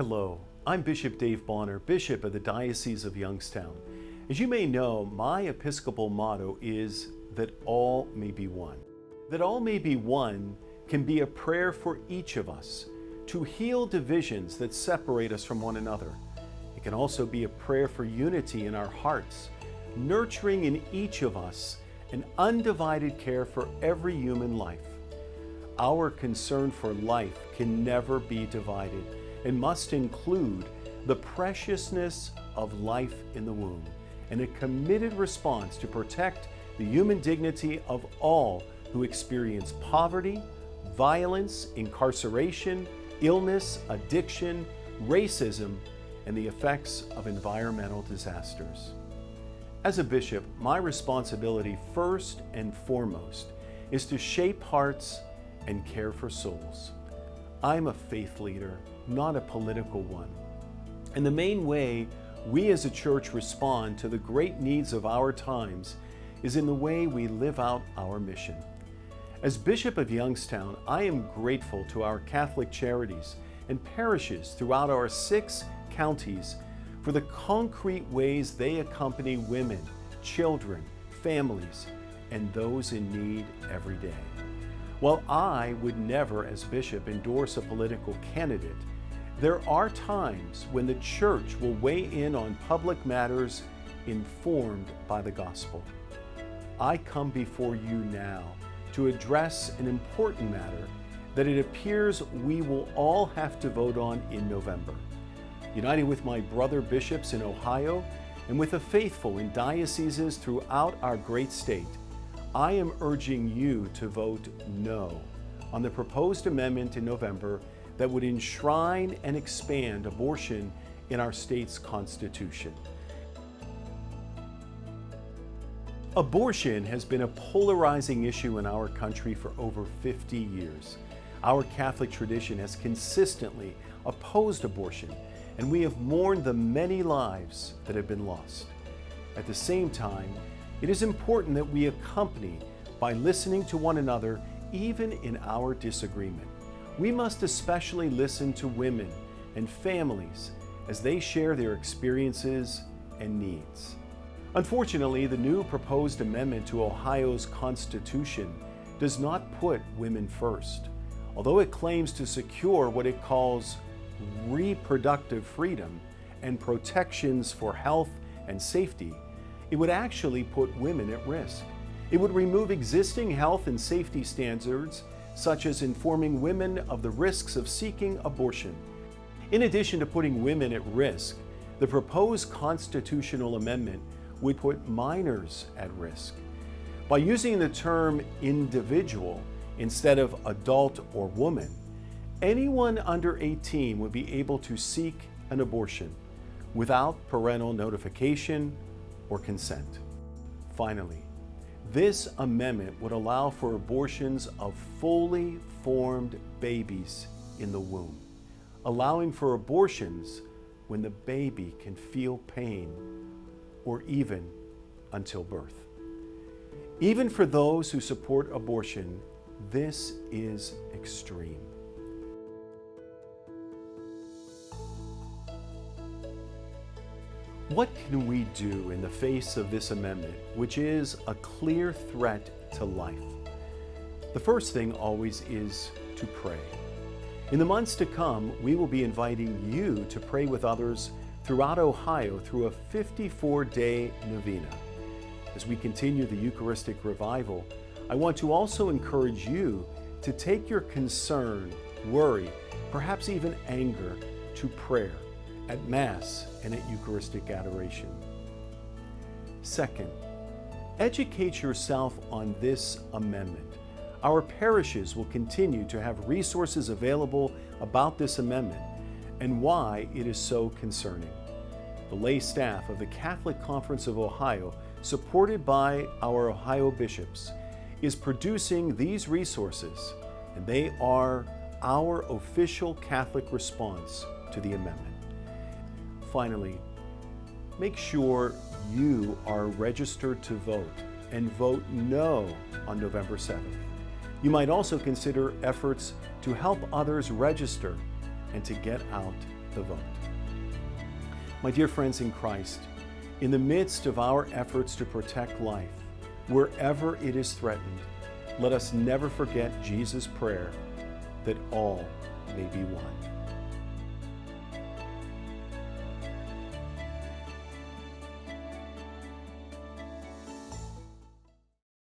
Hello, I'm Bishop Dave Bonnar, Bishop of the Diocese of Youngstown. As you may know, my Episcopal motto is that all may be one. That all may be one can be a prayer for each of us to heal divisions that separate us from one another. It can also be a prayer for unity in our hearts, nurturing in each of us an undivided care for every human life. Our concern for life can never be divided and must include the preciousness of life in the womb and a committed response to protect the human dignity of all who experience poverty, violence, incarceration, illness, addiction, racism, and the effects of environmental disasters. As a bishop, my responsibility first and foremost is to shape hearts and care for souls. I'm a faith leader, not a political one. And the main way we as a church respond to the great needs of our times is in the way we live out our mission. As Bishop of Youngstown, I am grateful to our Catholic charities and parishes throughout our 6 counties for the concrete ways they accompany women, children, families, and those in need every day. While I would never, as bishop, endorse a political candidate, there are times when the church will weigh in on public matters informed by the gospel. I come before you now to address an important matter that it appears we will all have to vote on in November. United with my brother bishops in Ohio and with the faithful in dioceses throughout our great state, I am urging you to vote no on the proposed amendment in November that would enshrine and expand abortion in our state's constitution. Abortion has been a polarizing issue in our country for over 50 years. Our Catholic tradition has consistently opposed abortion, and we have mourned the many lives that have been lost. At the same time, it is important that we accompany by listening to one another even in our disagreement. We must especially listen to women and families as they share their experiences and needs. Unfortunately, the new proposed amendment to Ohio's Constitution does not put women first. Although it claims to secure what it calls reproductive freedom and protections for health and safety, it would actually put women at risk. It would remove existing health and safety standards, such as informing women of the risks of seeking abortion. In addition to putting women at risk, the proposed constitutional amendment would put minors at risk. By using the term individual instead of adult or woman, anyone under 18 would be able to seek an abortion without parental notification or consent. Finally, this amendment would allow for abortions of fully formed babies in the womb, allowing for abortions when the baby can feel pain or even until birth. Even for those who support abortion, this is extreme. What can we do in the face of this amendment, which is a clear threat to life? The first thing always is to pray. In the months to come, we will be inviting you to pray with others throughout Ohio through a 54-day novena. As we continue the Eucharistic revival, I want to also encourage you to take your concern, worry, perhaps even anger to prayer at Mass and at Eucharistic adoration. Second, educate yourself on this amendment. Our parishes will continue to have resources available about this amendment and why it is so concerning. The lay staff of the Catholic Conference of Ohio, supported by our Ohio bishops, is producing these resources, and they are our official Catholic response to the amendment. Finally, make sure you are registered to vote and vote no on November 7th. You might also consider efforts to help others register and to get out the vote. My dear friends in Christ, in the midst of our efforts to protect life, wherever it is threatened, let us never forget Jesus' prayer that all may be one.